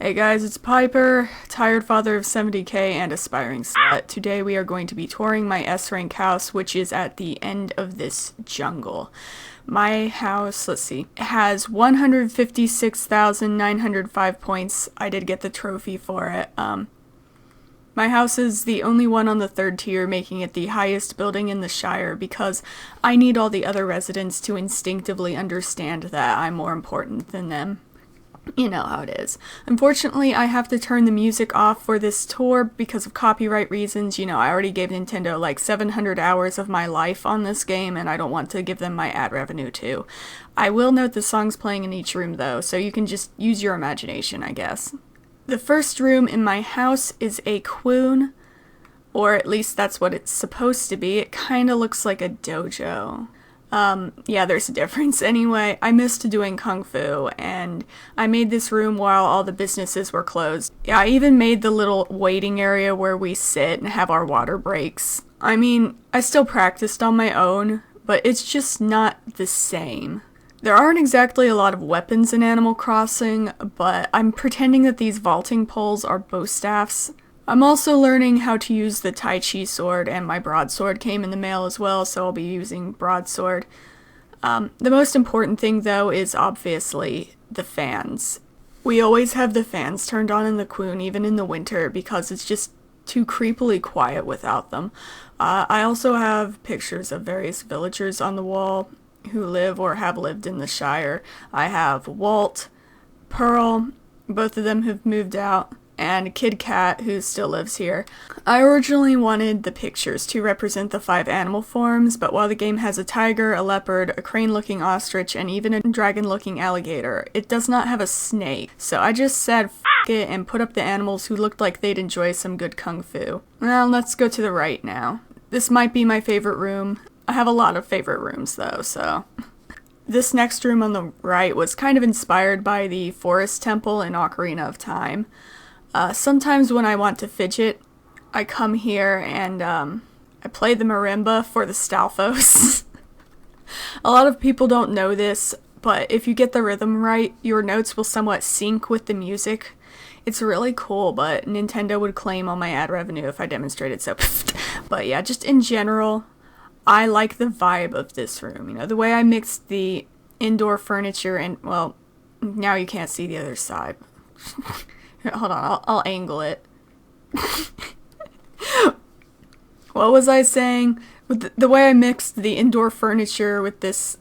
Hey guys, it's Piper, tired father of 70k and aspiring slut. Today we are going to be touring my S-rank house, which is at the end of this jungle. My house, let's see, has 156,905 points. I did get the trophy for it. My house is the only one on the 3rd tier, making it the highest building in the Shire because I need all the other residents to instinctively understand that I'm more important than them. You know how it is. Unfortunately, I have to turn the music off for this tour because of copyright reasons. You know, I already gave Nintendo like 700 hours of my life on this game, and I don't want to give them my ad revenue too. I will note the songs playing in each room though, so you can just use your imagination, I guess. The first room in my house is a quoon, or at least that's what it's supposed to be. It kinda looks like a dojo. Yeah, there's a difference. Anyway, I missed doing Kung Fu, and I made this room while all the businesses were closed. Yeah, I even made the little waiting area where we sit and have our water breaks. I mean, I still practiced on my own, but it's just not the same. There aren't exactly a lot of weapons in Animal Crossing, but I'm pretending that these vaulting poles are bow staffs. I'm also learning how to use the Tai Chi sword, and my broadsword came in the mail as well, so I'll be using broadsword. The most important thing, though, is obviously the fans. We always have the fans turned on in the quoon, even in the winter, because it's just too creepily quiet without them. I also have pictures of various villagers on the wall who live or have lived in the Shire. I have Walt, Pearl, both of them have moved out, and Kid Cat, who still lives here. I originally wanted the pictures to represent the 5 animal forms, but while the game has a tiger, a leopard, a crane-looking ostrich, and even a dragon-looking alligator, it does not have a snake. So I just said f*** it and put up the animals who looked like they'd enjoy some good kung fu. Well, let's go to the right now. This might be my favorite room. I have a lot of favorite rooms though, so... This next room on the right was kind of inspired by the Forest Temple in Ocarina of Time. Sometimes when I want to fidget, I come here and I play the marimba for the Stalfos. A lot of people don't know this, but if you get the rhythm right, your notes will somewhat sync with the music. It's really cool, but Nintendo would claim all my ad revenue if I demonstrated so. But yeah, just in general, I like the vibe of this room. You know, the way I mixed the indoor furniture and, well, now you can't see the other side. Hold on, I'll angle it. What was I saying? With the way I mixed the indoor furniture with this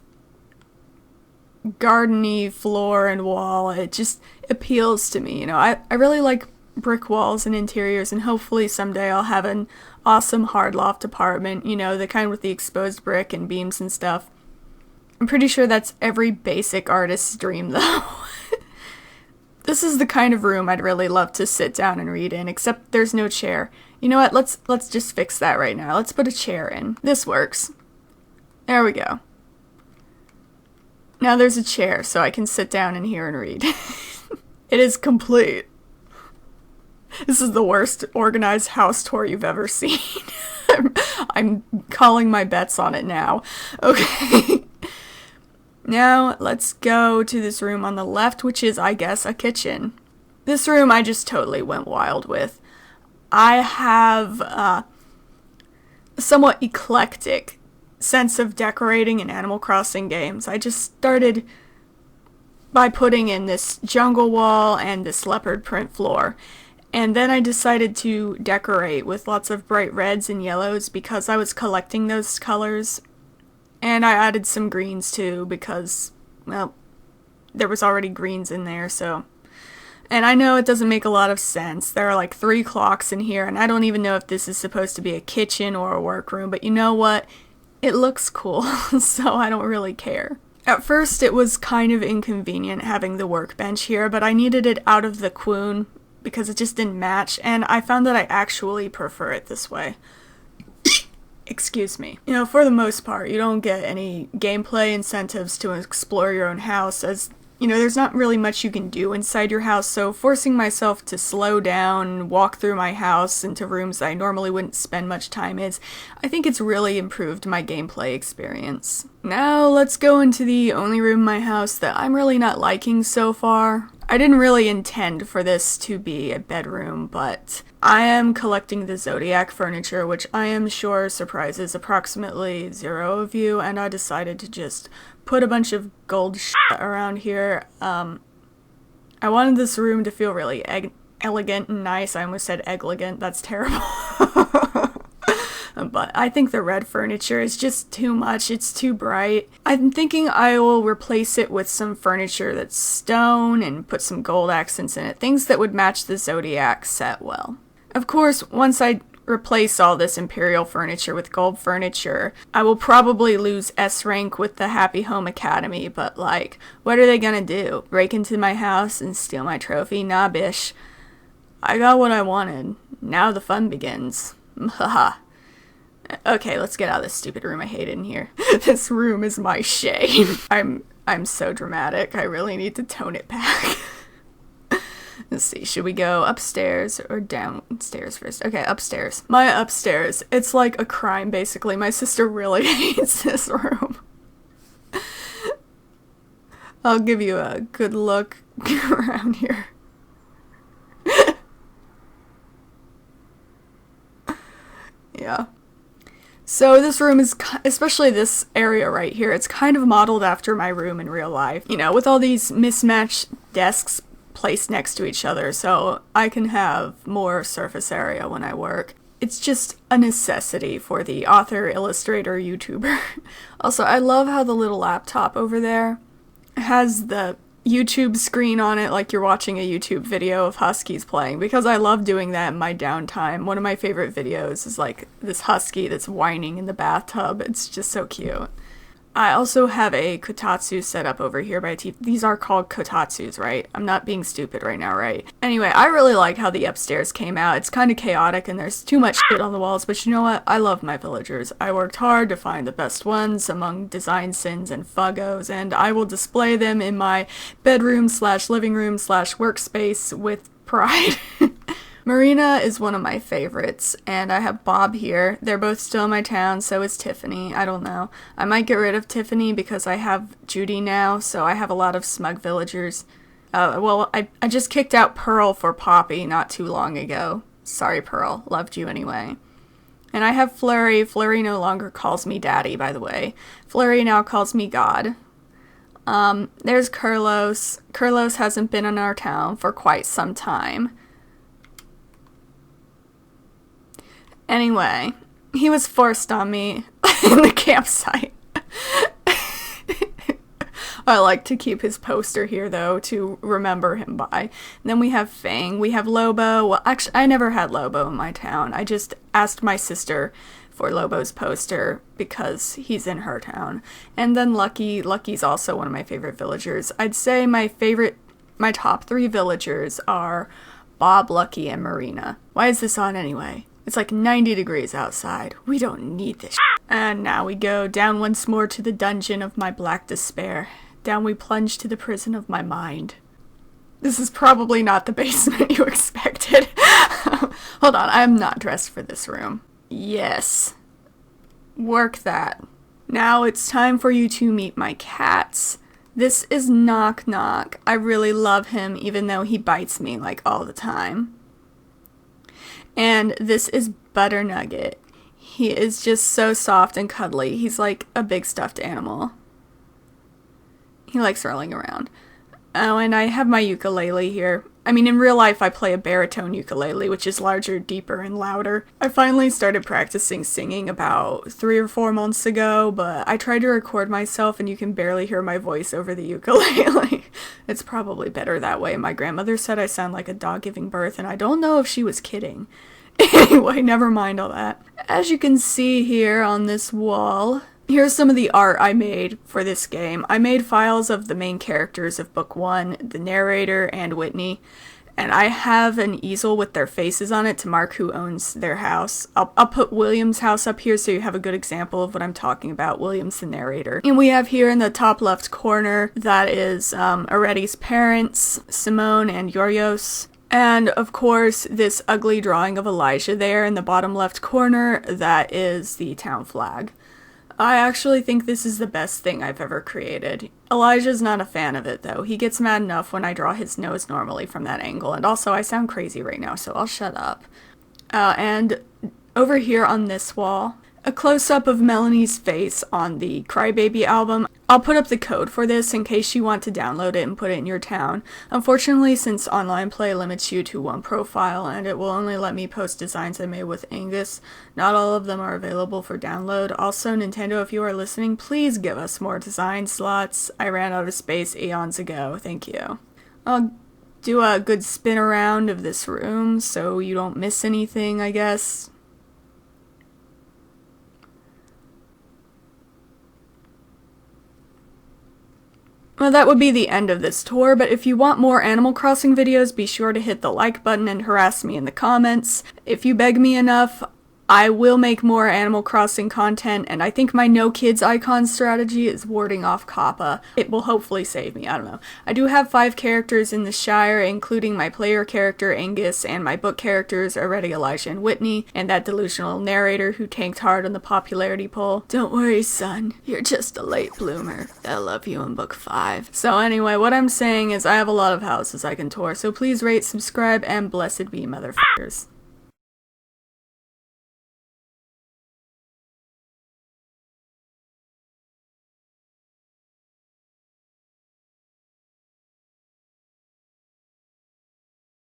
gardeny floor and wall, it just appeals to me. You know, I really like brick walls and interiors, and hopefully someday I'll have an awesome hard loft apartment, you know, the kind with the exposed brick and beams and stuff. I'm pretty sure that's every basic artist's dream, though. This is the kind of room I'd really love to sit down and read in, except there's no chair. You know what, let's just fix that right now. Let's put a chair in. This works. There we go. Now there's a chair, so I can sit down in here and read. It is complete. This is the worst organized house tour you've ever seen. I'm calling my bets on it now. Okay. Now, let's go to this room on the left, which is, I guess, a kitchen. This room I just totally went wild with. I have a somewhat eclectic sense of decorating in Animal Crossing games. I just started by putting in this jungle wall and this leopard print floor. And then I decided to decorate with lots of bright reds and yellows because I was collecting those colors. And I added some greens too because, well, there was already greens in there, so. And I know it doesn't make a lot of sense. There are like 3 clocks in here, and I don't even know if this is supposed to be a kitchen or a workroom, but you know what? It looks cool, so I don't really care. At first, it was kind of inconvenient having the workbench here, but I needed it out of the quoon because it just didn't match, and I found that I actually prefer it this way. Excuse me. You know, for the most part, you don't get any gameplay incentives to explore your own house, as, you know, there's not really much you can do inside your house, so forcing myself to slow down and walk through my house into rooms I normally wouldn't spend much time in, I think it's really improved my gameplay experience. Now, let's go into the only room in my house that I'm really not liking so far. I didn't really intend for this to be a bedroom, but I am collecting the Zodiac furniture, which I am sure surprises approximately 0 of you, and I decided to just put a bunch of gold shit around here. I wanted this room to feel really elegant and nice. I almost said egligant. That's terrible. But I think the red furniture is just too much. It's too bright. I'm thinking I will replace it with some furniture that's stone and put some gold accents in it. Things that would match the Zodiac set well. Of course, once I replace all this Imperial furniture with gold furniture, I will probably lose S rank with the Happy Home Academy, but like, what are they gonna do? Break into my house and steal my trophy? Nah, bish. I got what I wanted. Now the fun begins. Haha. Okay, let's get out of this stupid room I hate in here. This room is my shame. I'm so dramatic. I really need to tone it back. Let's see, should we go upstairs or downstairs first? Okay, upstairs. My upstairs. It's like a crime, basically. My sister really hates this room. I'll give you a good look around here. Yeah. So this room is, especially this area right here, it's kind of modeled after my room in real life. You know, with all these mismatched desks placed next to each other, so I can have more surface area when I work. It's just a necessity for the Author-Illustrator YouTuber. Also, I love how the little laptop over there has the YouTube screen on it like you're watching a YouTube video of huskies playing, because I love doing that in my downtime. One of my favorite videos is like this husky that's whining in the bathtub. It's just so cute. I also have a kotatsu set up over here by TV. These are called kotatsus, right? I'm not being stupid right now, right? Anyway, I really like how the upstairs came out. It's kind of chaotic and there's too much shit on the walls, but you know what? I love my villagers. I worked hard to find the best ones among design sins and fuggos, and I will display them in my bedroom / living room / workspace with pride. Marina is one of my favorites, and I have Bob here. They're both still in my town, so is Tiffany. I don't know. I might get rid of Tiffany because I have Judy now, so I have a lot of smug villagers. Well, I just kicked out Pearl for Poppy not too long ago. Sorry, Pearl. Loved you anyway. And I have Flurry. Flurry no longer calls me Daddy, by the way. Flurry now calls me God. There's Kurlos. Kurlos hasn't been in our town for quite some time. Anyway, he was forced on me in the campsite. I like to keep his poster here, though, to remember him by. And then we have Fang. We have Lobo. Well, actually, I never had Lobo in my town. I just asked my sister for Lobo's poster because he's in her town. And then Lucky. Lucky's also one of my favorite villagers. I'd say my top 3 villagers are Bob, Lucky, and Marina. Why is this on anyway? It's like 90 degrees outside. We don't need this. And now we go down once more to the dungeon of my black despair. Down we plunge to the prison of my mind. This is probably not the basement you expected. Hold on, I'm not dressed for this room. Yes. Work that. Now it's time for you to meet my cats. This is Knock Knock. I really love him even though he bites me like all the time. And this is Butter Nugget. He is just so soft and cuddly. He's like a big stuffed animal. He likes rolling around. Oh, and I have my ukulele here. I mean, in real life, I play a baritone ukulele, which is larger, deeper, and louder. I finally started practicing singing about 3 or 4 months ago, but I tried to record myself and you can barely hear my voice over the ukulele. It's probably better that way. My grandmother said I sound like a dog giving birth, and I don't know if she was kidding. Anyway, never mind all that. As you can see here on this wall, here's some of the art I made for this game. I made files of the main characters of book 1, the narrator, and Whitney. And I have an easel with their faces on it to mark who owns their house. I'll put William's house up here so you have a good example of what I'm talking about. William's the narrator. And we have here in the top left corner, that is Aretti's parents, Simone and Yorios. And of course, this ugly drawing of Elijah there in the bottom left corner, that is the town flag. I actually think this is the best thing I've ever created. Elijah's not a fan of it though. He gets mad enough when I draw his nose normally from that angle, and also I sound crazy right now, so I'll shut up. And over here on this wall, a close-up of Melanie's face on the Crybaby album. I'll put up the code for this in case you want to download it and put it in your town. Unfortunately, since online play limits you to one profile and it will only let me post designs I made with Angus, not all of them are available for download. Also, Nintendo, if you are listening, please give us more design slots. I ran out of space eons ago. Thank you. I'll do a good spin around of this room so you don't miss anything, I guess. Well, that would be the end of this tour, but if you want more Animal Crossing videos, be sure to hit the like button and harass me in the comments. If you beg me enough, I will make more Animal Crossing content, and I think my no kids icon strategy is warding off Kappa. It will hopefully save me, I don't know. I do have 5 characters in the Shire, including my player character Angus and my book characters Already, Elijah, and Whitney, and that delusional narrator who tanked hard on the popularity poll. Don't worry, son. You're just a late bloomer. They'll love you in book 5. So anyway, what I'm saying is I have a lot of houses I can tour, so please rate, subscribe, and blessed be motherfuckers.